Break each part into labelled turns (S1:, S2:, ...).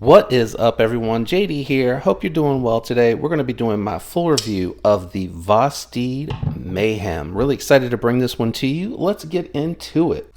S1: What is up, everyone? JD here. Hope you're doing well today. We're going to be doing my full review of the Vosteed Mayhem. Really excited to bring this one to you. Let's get into it.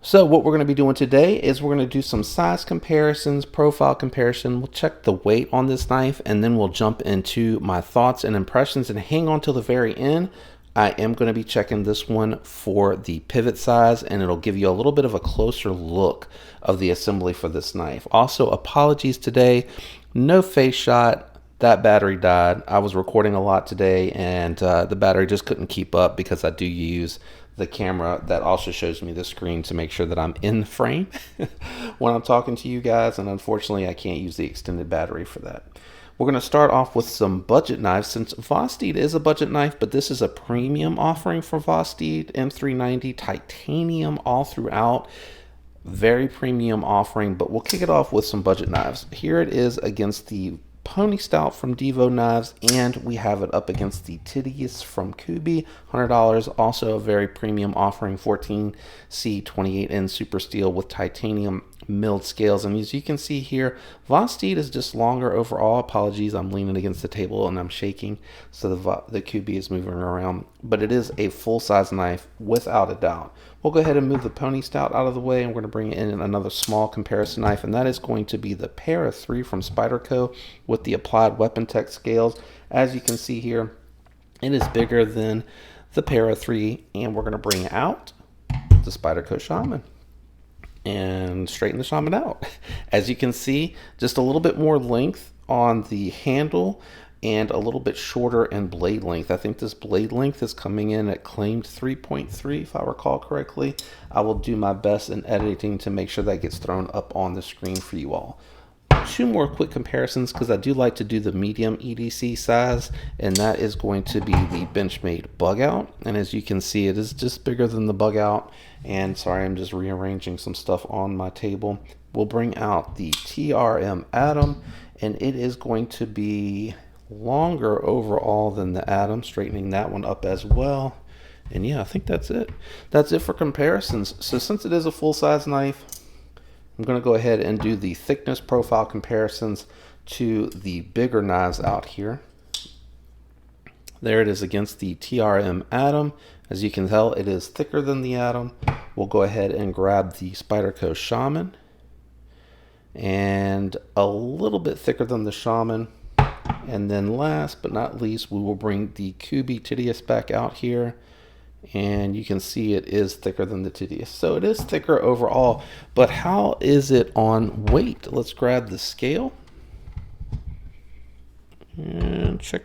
S1: So what we're going to be doing today is we're going to do some size comparisons, profile comparison. We'll check the weight on this knife, and then we'll jump into my thoughts and impressions, and hang on till the very end. I am going to be checking this one for the pivot size, and it'll give you a little bit of a closer look of the assembly for this knife. Also, apologies today, no face shot. That battery died. I was recording a lot today, and the battery just couldn't keep up because I do use the camera that also shows me the screen to make sure that I'm in frame when I'm talking to you guys, and unfortunately I can't use the extended battery for that. We're going to start off with some budget knives, since Vosteed is a budget knife, but this is a premium offering for Vosteed. M390 titanium all throughout, very premium offering. But we'll kick it off with some budget knives. Here it is against the Pony Stout from Devo Knives, and we have it up against the Titius from Kubi, $100. Also a very premium offering, 14C 28N super steel with titanium milled scales. And as you can see here, Vosteed is just longer overall. Apologies, I'm leaning against the table and I'm shaking, so the Kubi is moving around, but it is a full-size knife without a doubt. We'll go ahead and move the Pony Stout out of the way, and we're going to bring in another small comparison knife, and that is going to be the Para 3 from Spyderco with the Applied Weapon Tech scales. As you can see here, it is bigger than the Para 3, and we're going to bring out the Spyderco Shaman and straighten the Shaman out. As you can see, just a little bit more length on the handle and a little bit shorter in blade length. I think this blade length is coming in at claimed 3.3 if I recall correctly. I will do my best in editing to make sure that gets thrown up on the screen for you all. Two more quick comparisons, because I do like to do the medium EDC size, and that is going to be the Benchmade Bug Out. And as you can see, it is just bigger than the Bug Out. And sorry, I'm just rearranging some stuff on my table. We'll bring out the TRM Atom, and it is going to be longer overall than the Atom, straightening that one up as well. And yeah, I think that's it. That's it for comparisons. So since it is a full-size knife, I'm going to go ahead and do the thickness profile comparisons to the bigger knives out here. There it is against the TRM Atom. As you can tell, it is thicker than the Atom. We'll go ahead and grab the Spyderco Shaman, and a little bit thicker than the Shaman. And then last but not least, we will bring the Kubi Titius back out here, and you can see it is thicker than the Titius. So it is thicker overall, but how is it on weight? Let's grab the scale and check.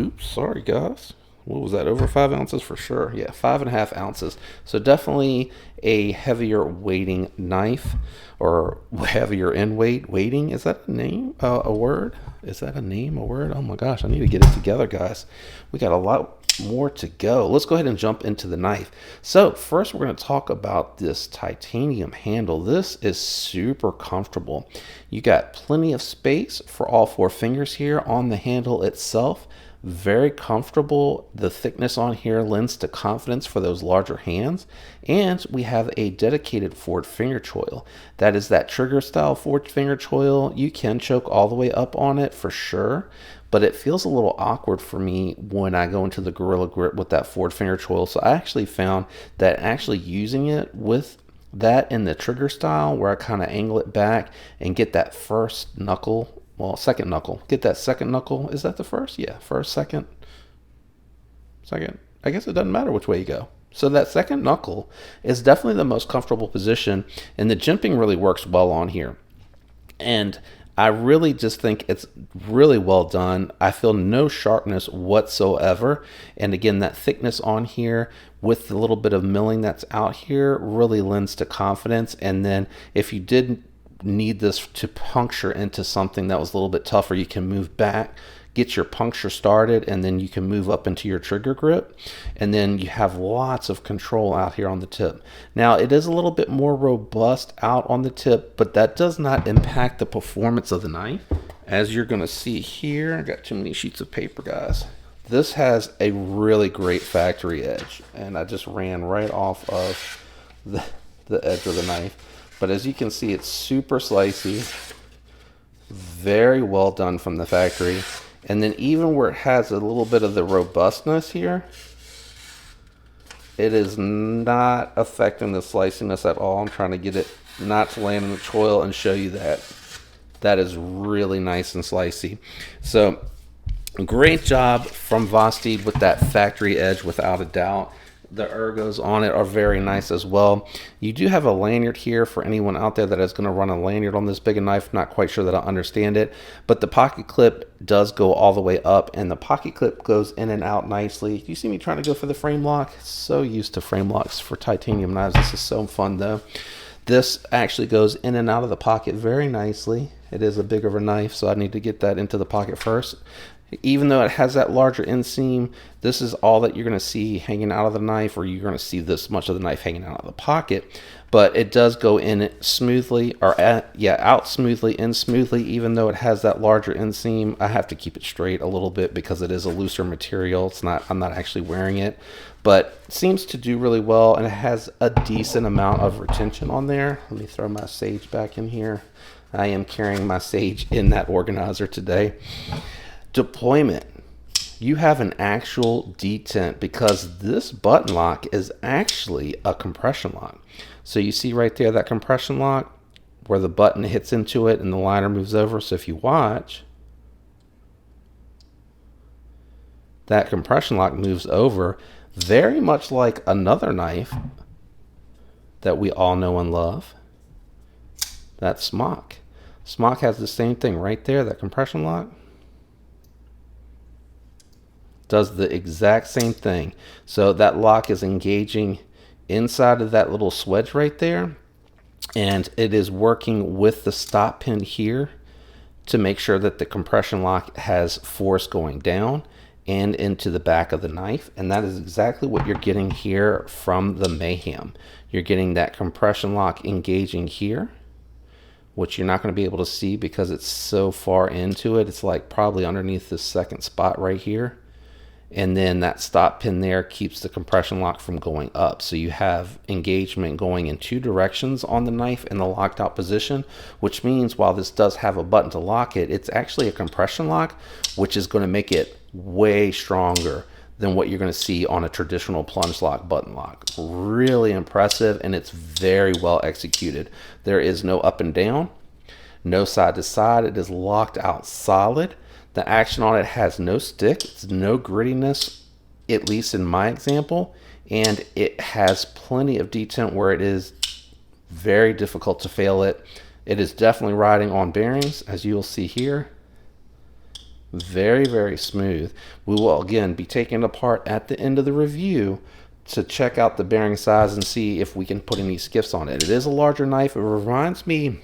S1: Oops, sorry guys. What was that, over 5 ounces for sure? Yeah, 5.5 ounces. So definitely a heavier weighting knife, or heavier in weight. Weighting, is that a name, a word? Is that a name, a word? Oh my gosh, I need to get it together, guys. We got a lot more to go. Let's go ahead and jump into the knife. So first, we're going to talk about this titanium handle. This is super comfortable. You got plenty of space for all 4 fingers here on the handle itself. Very comfortable. The thickness on here lends to confidence for those larger hands. And we have a dedicated forward finger choil. That is that trigger style forward finger choil. You can choke all the way up on it for sure, but it feels a little awkward for me when I go into the Gorilla Grip with that forward finger choil. So I actually found that actually using it with that in the trigger style, where I kind of angle it back and get that first knuckle, well, second knuckle. Get that second knuckle. Is that the first? Yeah, first, second. Second. I guess it doesn't matter which way you go. So that second knuckle is definitely the most comfortable position, and the jimping really works well on here. And I really just think it's really well done. I feel no sharpness whatsoever. And again, that thickness on here with the little bit of milling that's out here really lends to confidence. And then if you did need this to puncture into something that was a little bit tougher, you can move back, get your puncture started, and then you can move up into your trigger grip, and then you have lots of control out here on the tip. Now it is a little bit more robust out on the tip, but that does not impact the performance of the knife. As you're going to see here, I got too many sheets of paper, guys. This has a really great factory edge, and I just ran right off of the edge of the knife. But as you can see, it's super slicey, very well done from the factory. And then even where it has a little bit of the robustness here, it is not affecting the sliciness at all. I'm trying to get it not to land in the choil and show you that. That is really nice and slicey. So great job from Vosteed with that factory edge, without a doubt. The ergos on it are very nice as well. You do have a lanyard here for anyone out there that is going to run a lanyard on this big a knife. Not quite sure that I understand it, but the pocket clip does go all the way up, and the pocket clip goes in and out nicely. You see me trying to go for the frame lock? So used to frame locks for titanium knives. This is so fun though. This actually goes in and out of the pocket very nicely. It is a bigger knife, so I need to get that into the pocket first. Even though it has that larger inseam, this is all that you're going to see hanging out of the knife, or you're going to see this much of the knife hanging out of the pocket. But it does go in smoothly, or out smoothly, in smoothly. Even though it has that larger inseam, I have to keep it straight a little bit because it is a looser material. I'm not actually wearing it, but it seems to do really well, and it has a decent amount of retention on there. Let me throw my sage back in here. I am carrying my sage in that organizer today. Deployment. You have an actual detent, because this button lock is actually a compression lock. So you see right there that compression lock where the button hits into it and the liner moves over. So if you watch, that compression lock moves over, very much like another knife that we all know and love. That's Smock. Smock has the same thing right there, that compression lock. Does the exact same thing. So that lock is engaging inside of that little swedge right there, and it is working with the stop pin here to make sure that the compression lock has force going down and into the back of the knife. And that is exactly what you're getting here from the Mayhem. You're getting that compression lock engaging here, which you're not going to be able to see because it's so far into it. It's like probably underneath this second spot right here. And then that stop pin there keeps the compression lock from going up. So you have engagement going in two directions on the knife in the locked out position, which means while this does have a button to lock it, it's actually a compression lock, which is going to make it way stronger than what you're going to see on a traditional plunge lock button lock. Really impressive, and it's very well executed. There is no up and down, no side to side. It is locked out solid. The action on it has no stick, it's no grittiness, at least in my example, and it has plenty of detent where it is very difficult to fail it. It is definitely riding on bearings, as you will see here. Very, very smooth. We will again be taking it apart at the end of the review to check out the bearing size and see if we can put any skiffs on it. It is a larger knife. It reminds me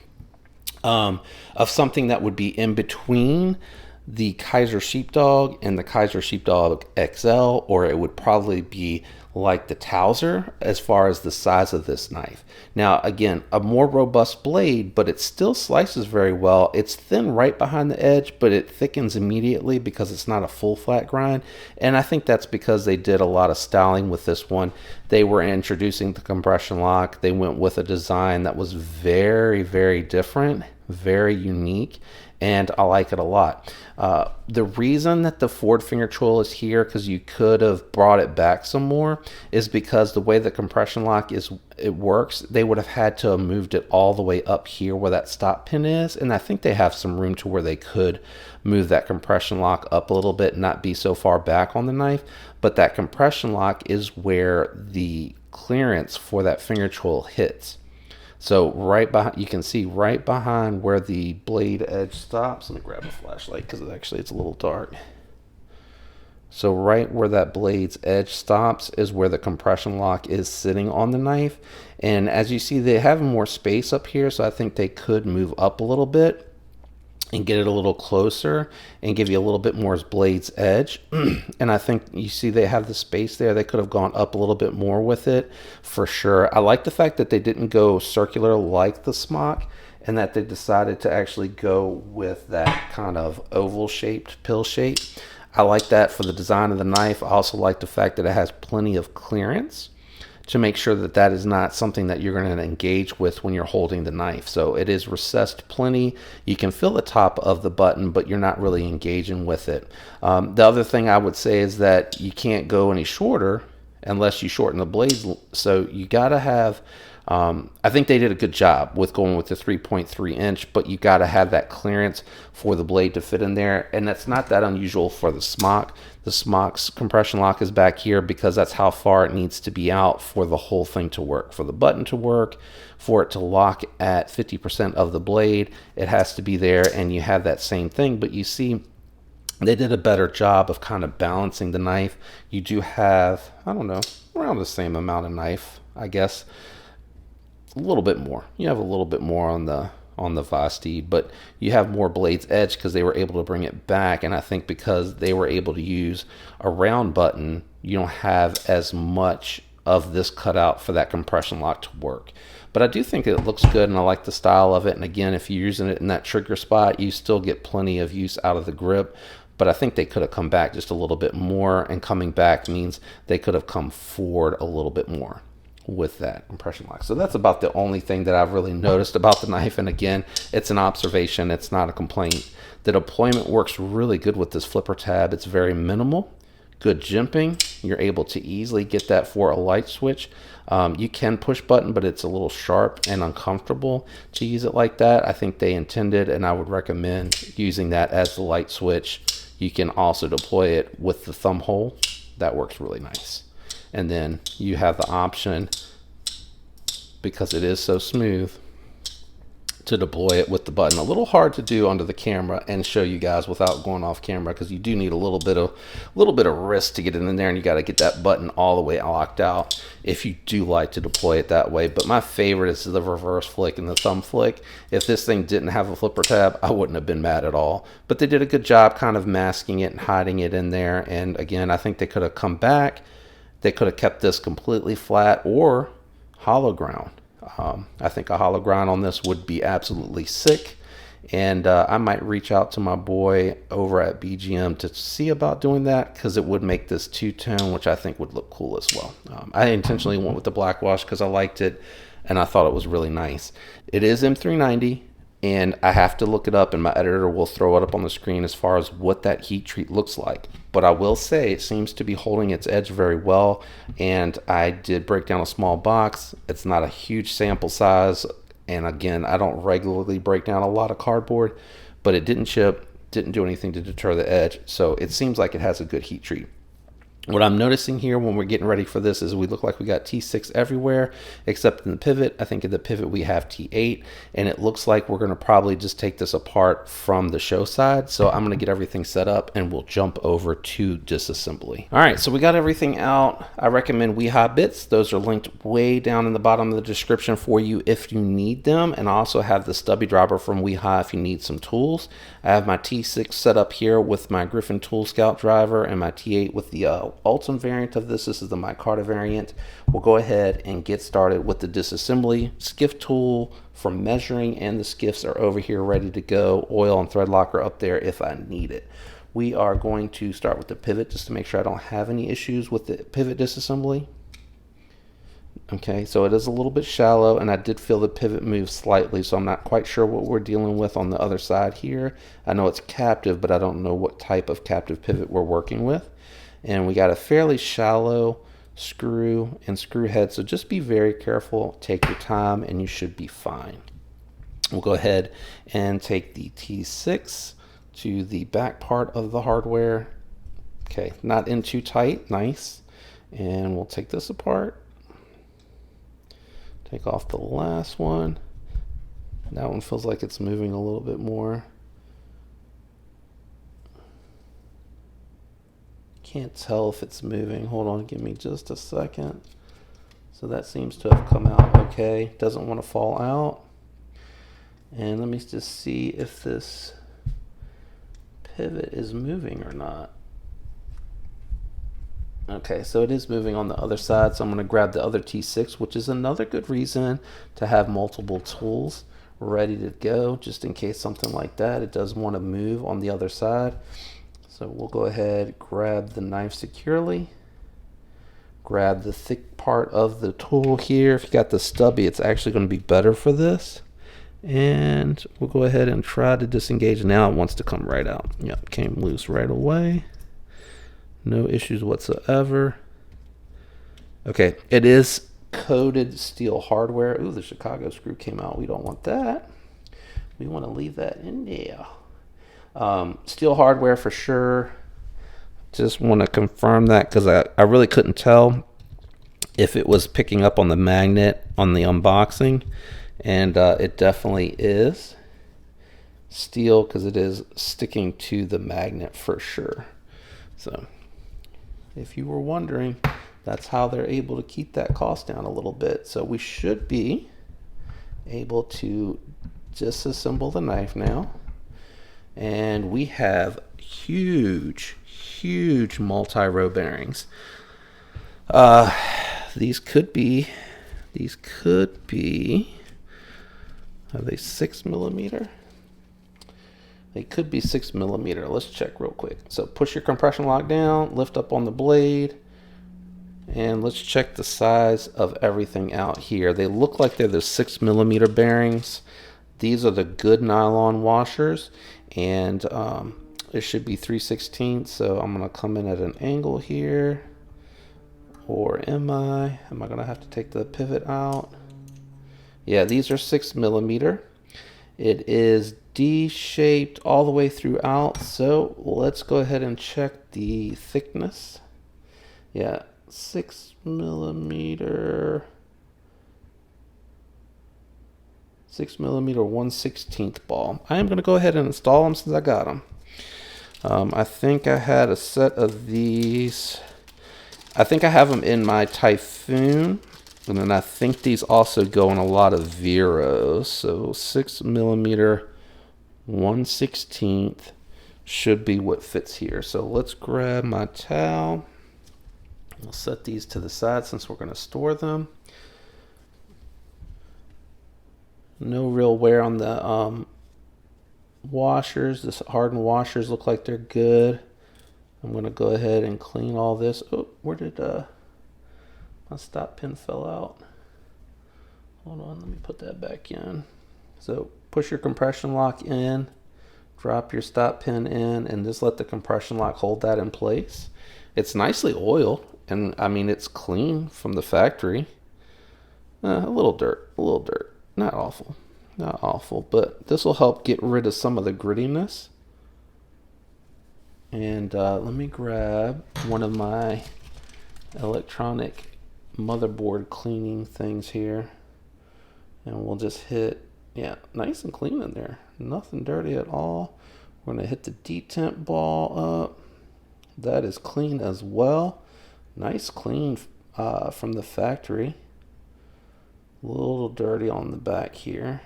S1: of something that would be in between the Kaiser Sheepdog and the Kaiser Sheepdog XL, or it would probably be like the Towser as far as the size of this knife. Now again, a more robust blade, but it still slices very well. It's thin right behind the edge, but it thickens immediately because it's not a full flat grind, and I think that's because they did a lot of styling with this one. They were introducing the compression lock. They went with a design that was very, very different, very unique, and I like it a lot. The reason that the forward finger choil is here, because you could have brought it back some more, is because the way the compression lock works, they would have had to have moved it all the way up here where that stop pin is, and I think they have some room to where they could move that compression lock up a little bit, not be so far back on the knife. But that compression lock is where the clearance for that finger choil hits. So right behind, you can see right behind where the blade edge stops. Let me grab a flashlight because it's a little dark. So right where that blade's edge stops is where the compression lock is sitting on the knife. And as you see, they have more space up here, so I think they could move up a little bit and get it a little closer and give you a little bit more blade's edge. And I think you see they have the space there. They could have gone up a little bit more with it for sure. I like the fact that they didn't go circular like the Smock, and that they decided to actually go with that kind of oval shaped pill shape. I like that for the design of the knife. I also like the fact that it has plenty of clearance to make sure that that is not something that you're going to engage with when you're holding the knife. So it is recessed plenty. You can feel the top of the button, but you're not really engaging with it. The other thing I would say is that you can't go any shorter unless you shorten the blades. So you got to have, I think they did a good job with going with the 3.3 inch, but you got to have that clearance for the blade to fit in there. And that's not that unusual for the smock. The smock's compression lock is back here because that's how far it needs to be out for the whole thing to work. For the button to work, for it to lock at 50% of the blade, it has to be there, and you have that same thing. But you see, they did a better job of kind of balancing the knife. You do have, I don't know, around the same amount of knife, I guess. A little bit more. You have a little bit more on the Vosteed, but you have more blades edge because they were able to bring it back. And I think because they were able to use a round button, you don't have as much of this cut out for that compression lock to work. But I do think it looks good, and I like the style of it. And again, if you're using it in that trigger spot, you still get plenty of use out of the grip. But I think they could have come back just a little bit more, and coming back means they could have come forward a little bit more with that compression lock. So that's about the only thing that I've really noticed about the knife. And again, it's an observation, it's not a complaint. The deployment works really good with this flipper tab. It's very minimal, good jimping. You're able to easily get that for a light switch. You can push button, but it's a little sharp and uncomfortable to use it like that. I think they intended, and I would recommend using that as the light switch. You can also deploy it with the thumb hole. That works really nice. And then you have the option, because it is so smooth, to deploy it with the button. A little hard to do under the camera and show you guys without going off camera, because you do need a little bit of wrist to get it in there, and you got to get that button all the way locked out if you do like to deploy it that way. But my favorite is the reverse flick and the thumb flick. If this thing didn't have a flipper tab, I wouldn't have been mad at all. But they did a good job kind of masking it and hiding it in there. And again, I think they could have come back. They could have kept this completely flat or hollow ground. I think a hollow ground on this would be absolutely sick. And I might reach out to my boy over at BGM to see about doing that, because it would make this two-tone, which I think would look cool as well. I intentionally went with the black wash because I liked it and I thought it was really nice. It is M390. And I have to look it up, and my editor will throw it up on the screen as far as what that heat treat looks like. But I will say it seems to be holding its edge very well. And I did break down a small box. It's not a huge sample size. And again, I don't regularly break down a lot of cardboard, but it didn't chip, didn't do anything to deter the edge. So it seems like it has a good heat treat. What I'm noticing here when we're getting ready for this is we look like we got T6 everywhere except in the pivot. I think in the pivot we have T8, and it looks like we're going to probably just take this apart from the show side. So I'm going to get everything set up and we'll jump over to disassembly. All right, so we got everything out. I recommend Weehaw bits. Those are linked way down in the bottom of the description for you if you need them. And I also have the stubby dropper from Weehaw if you need some tools. I have my T6 set up here with my Griffin Tool Scout driver and my T8 with the Ultim variant of this. This is the micarta variant. We'll go ahead and get started with the disassembly. Skiff tool for measuring, and the skiffs are over here ready to go. Oil and thread locker up there if I need it. We are going to start with the pivot just to make sure I don't have any issues with the pivot disassembly. Okay, so it is a little bit shallow, and I did feel the pivot move slightly, so I'm not quite sure what we're dealing with on the other side here. I know it's captive, but I don't know what type of captive pivot we're working with. And we got a fairly shallow screw and screw head, so just be very careful, take your time, and you should be fine. We'll go ahead and take the T6 to the back part of the hardware. Okay, not in too tight, nice. And we'll take this apart. Take off the last one. That one feels like it's moving a little bit more. Can't tell if it's moving. Hold on, give me just a second. So that seems to have come out okay. Doesn't want to fall out. And let me just see if this pivot is moving or not. Okay, so it is moving on the other side, so I'm going to grab the other T6, which is another good reason to have multiple tools ready to go, just in case something like that, it does want to move on the other side. So we'll go ahead, grab the knife securely, grab the thick part of the tool here. If you got the stubby, it's actually going to be better for this. And we'll go ahead and try to disengage. Now it wants to come right out. Yep, came loose right away. No issues whatsoever. Okay, it is coated steel hardware. Ooh, the Chicago screw came out. We don't want that. We want to leave that in there. Steel hardware for sure. Just want to confirm that because I really couldn't tell if it was picking up on the magnet on the unboxing. And it definitely is steel because it is sticking to the magnet for sure. So if you were wondering, that's how they're able to keep that cost down a little bit. So we should be able to disassemble the knife now. And we have huge multi-row bearings. These could be, are they 6mm? They could be 6mm. Let's check real quick. So push your compression lock down, lift up on the blade, and let's check the size of everything out here. They look like they're the 6mm bearings. These are the good nylon washers, and it should be 3/16. So I'm gonna come in at an angle here, or am I gonna have to take the pivot out? Yeah, these are 6mm. It is D-shaped all the way throughout. So let's go ahead and check the thickness. Yeah, 6mm. 6mm 1/16 ball. I am going to go ahead and install them since I got them. I think I had a set of these. I think I have them in my Typhoon. And then I think these also go in a lot of Veros. So 6mm 1/16 should be what fits here. So let's grab my towel. We'll set these to the side since we're going to store them. No real wear on the washers. The hardened washers look like they're good. I'm going to go ahead and clean all this. Oh, where did my stop pin fell out? Hold on, let me put that back in. So push your compression lock in, drop your stop pin in, and just let the compression lock hold that in place. It's nicely oiled, and I mean it's clean from the factory. A little dirt, not awful, but this will help get rid of some of the grittiness. And let me grab one of my electronic motherboard cleaning things here, and we'll just hit, yeah, nice and clean in there, nothing dirty at all. We're gonna hit the detemp ball up. That is clean as well. Nice clean from the factory. A little dirty on the back here,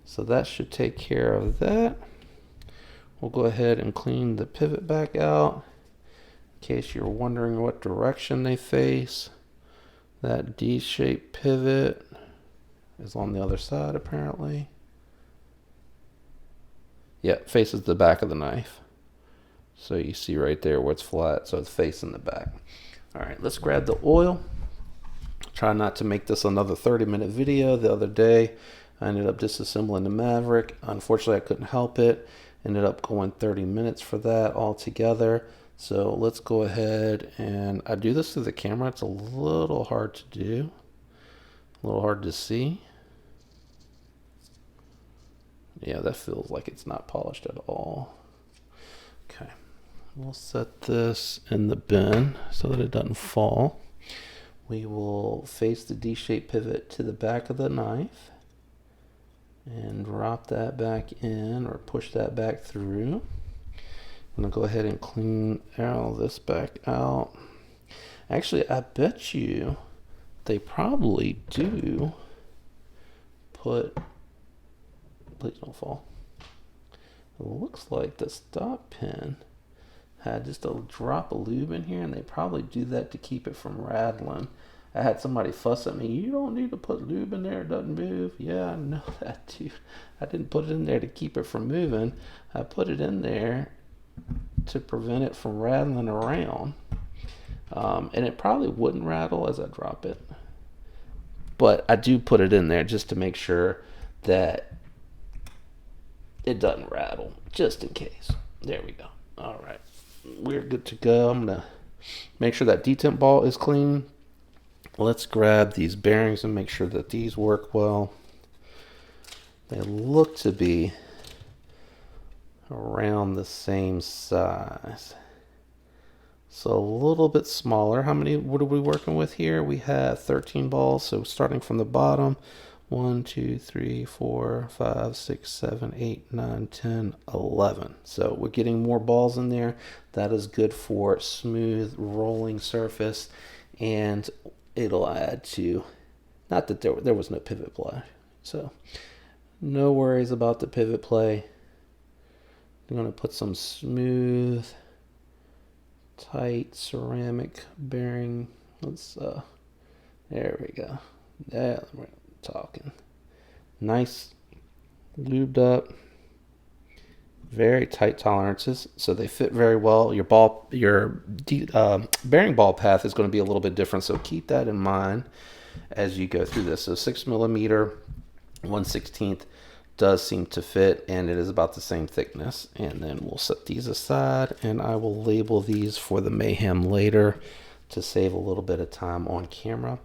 S1: so that should take care of that. We'll go ahead and clean the pivot back out. In case you're wondering what direction they face, that D-shaped pivot is on the other side apparently. Yeah, faces the back of the knife. So you see right there where it's flat, so it's facing the back. All right, let's grab the oil. Try not to make this another 30-minute video. The other day, I ended up disassembling the Maverick. Unfortunately, I couldn't help it. Ended up going 30 minutes for that altogether. So let's go ahead, and I do this through the camera. It's a little hard to do, a little hard to see. Yeah, that feels like it's not polished at all. Okay, we'll set this in the bin so that it doesn't fall. We will face the D-shaped pivot to the back of the knife and drop that back in, or push that back through. I'm gonna go ahead and clean all this back out. Actually, I bet you they probably do put, please don't fall. It looks like the stop pin had just a drop of lube in here, and they probably do that to keep it from rattling. I had somebody fuss at me, you don't need to put lube in there, it doesn't move. Yeah, I know that, dude. I didn't put it in there to keep it from moving. I put it in there to prevent it from rattling around. And it probably wouldn't rattle as I drop it. But I do put it in there just to make sure that it doesn't rattle, just in case. There we go. All right. We're good to go. I'm going to make sure that detent ball is clean. Let's grab these bearings and make sure that these work well. They look to be around the same size. So a little bit smaller. What are we working with here? We have 13 balls. So starting from the bottom, 1, 2, 3, 4, 5, 6, 7, 8, 9, 10, 11. So we're getting more balls in there. That is good for smooth rolling surface, and it'll add to, not that there was no pivot play. So no worries about the pivot play. I'm going to put some smooth, tight ceramic bearing. There we go. Yeah, we're talking. Nice, lubed up, very tight tolerances, so they fit very well. Your bearing ball path is going to be a little bit different, so keep that in mind as you go through this. So 6mm, 1/16 does seem to fit, and it is about the same thickness. And then we'll set these aside, and I will label these for the Mayhem later to save a little bit of time on camera.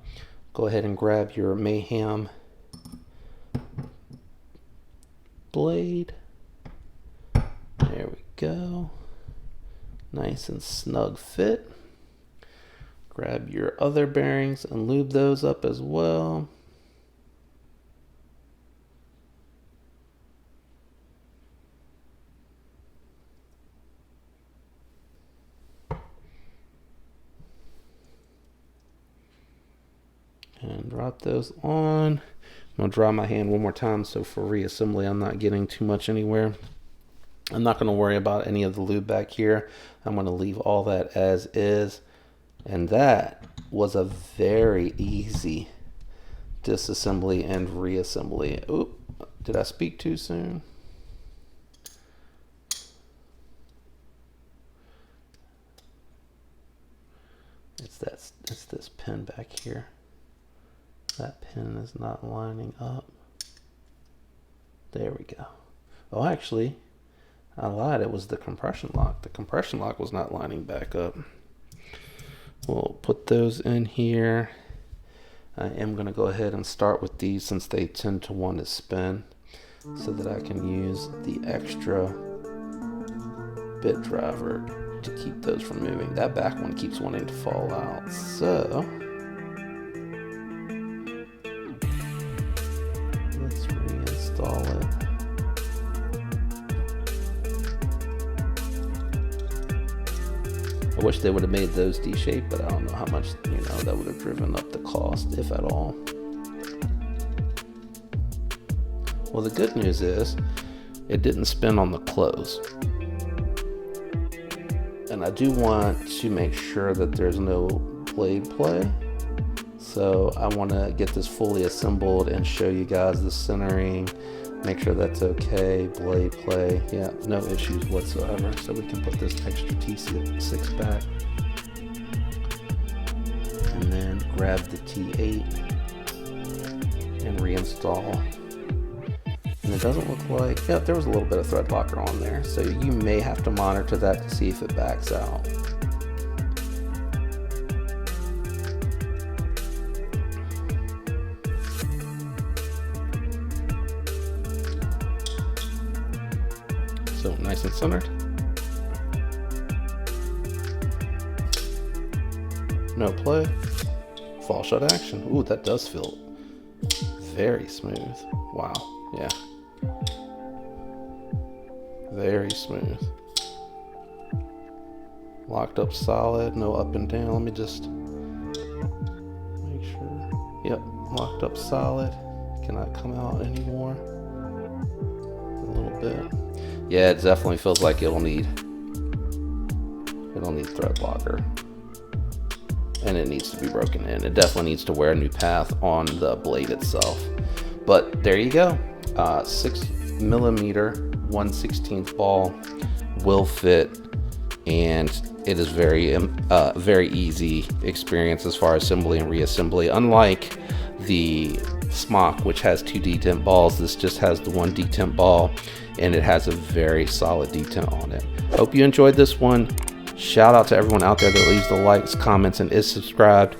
S1: Go ahead and grab your Mayhem blade. There we go. Nice and snug fit. Grab your other bearings and lube those up as well. And drop those on. I'm going to dry my hand one more time so for reassembly I'm not getting too much anywhere. I'm not going to worry about any of the lube back here. I'm going to leave all that as is. And that was a very easy disassembly and reassembly. Oop, did I speak too soon? It's this pin back here. That pin is not lining up. There we go. Oh, actually, I lied. It was the compression lock. The compression lock was not lining back up. We'll put those in here. I am going to go ahead and start with these since they tend to want to spin, so that I can use the extra bit driver to keep those from moving. That back one keeps wanting to fall out. So let's reinstall it. I wish they would have made those D-shaped, but I don't know how much, that would have driven up the cost, if at all. Well, the good news is it didn't spin on the close. And I do want to make sure that there's no blade play. So I want to get this fully assembled and show you guys the centering, make sure that's okay, blade play, yeah, no issues whatsoever. So we can put this extra T6 back. And then grab the T8 and reinstall. And it doesn't look like, yeah, there was a little bit of thread locker on there. So you may have to monitor that to see if it backs out. So nice and centered. No play. Fall shut action. Ooh, that does feel very smooth. Wow. Yeah. Very smooth. Locked up solid, no up and down. Let me just make sure. Yep, locked up solid. Cannot come out anymore. A little bit. Yeah, it definitely feels like it'll need thread locker. And it needs to be broken in. It definitely needs to wear a new path on the blade itself. But there you go. 6mm 1/16 ball will fit, and it is very easy experience as far as assembly and reassembly. Unlike the smock, which has 2 detent balls, this just has the 1 detent ball, and it has a very solid detent on it. Hope you enjoyed this one. Shout out to everyone out there that leaves the likes, comments, and is subscribed.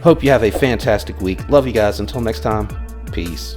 S1: Hope you have a fantastic week. Love you guys. Until next time, peace.